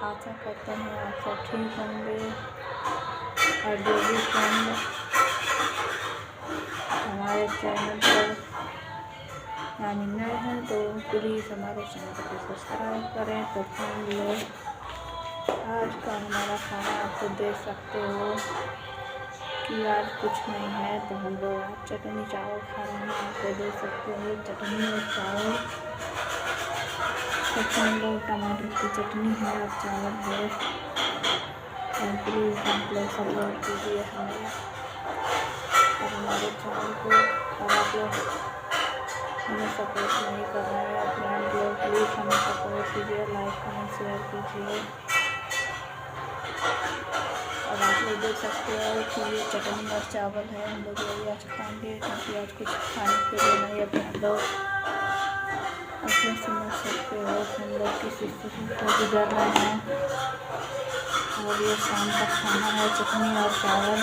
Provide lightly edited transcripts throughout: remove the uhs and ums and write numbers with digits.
आशा करते हैं आप सब ठीक होंगे। और जो भी फ्रेंड हमारे चैनल पर यानी नए हैं तो प्लीज़ हमारे चैनल को सब्सक्राइब करें। तो हम लोग आज का हमारा खाना आपको देख सकते हो कि आज कुछ नहीं है, तो हम लोग आज चटनी चावल खा रहे हैं। आपको देख सकते हो चटनी और चावल, तो हम लोग टमाटर की चटनी है और चावल है। और प्लीज़ आप लोग सपोर्ट कीजिए हमें और हमारे चैनल को। और आप लोग हमें सपोर्ट नहीं कर रहे हैं फ्रेंड लोग, प्लीज़ हमें सपोर्ट कीजिए, लाइक कमेंट शेयर कीजिए। और आप लोग देख सकते हो कि ये चटनी और चावल है। हम लोग यही आज खाएंगे क्योंकि आज कुछ खाने के लिए नहीं है फ्रेंड लोग। अपने समझ सकते हो हम लोग किस स्थिति को गुजर रहे हैं। और ये शाम का खाना है चटनी और चावल,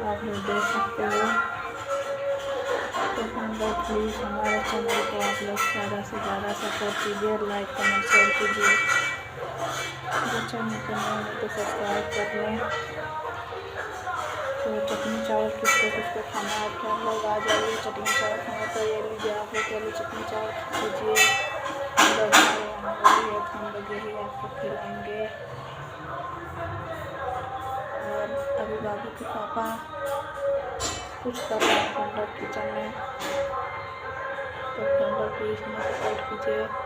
आप लोग देख सकते हो। तो हम लोग प्लीज़ हमारे चैनल को आप लोग ज़्यादा से ज़्यादा सपोर्ट कीजिए, लाइक कमेंट शेयर कीजिए। जो चैनल को नए हैं तो सब्सक्राइब कर लें। तो चटनी चावल किसको खाना है तो हम लोग आ जाइए चटनी चावल खाना। तो ये लीजिए आप लोग पहले चटनी चावल खा लीजिए। हम लोग हमारे यहाँ वाली है तो हम लोग यही आपको खिलाएँगे। और अभी बाबू के पापा कुछ कर रहे हैं फ्रेंड किचन में, तो फ्रेंड प्लीज़ हमें सपोर्ट कीजिए।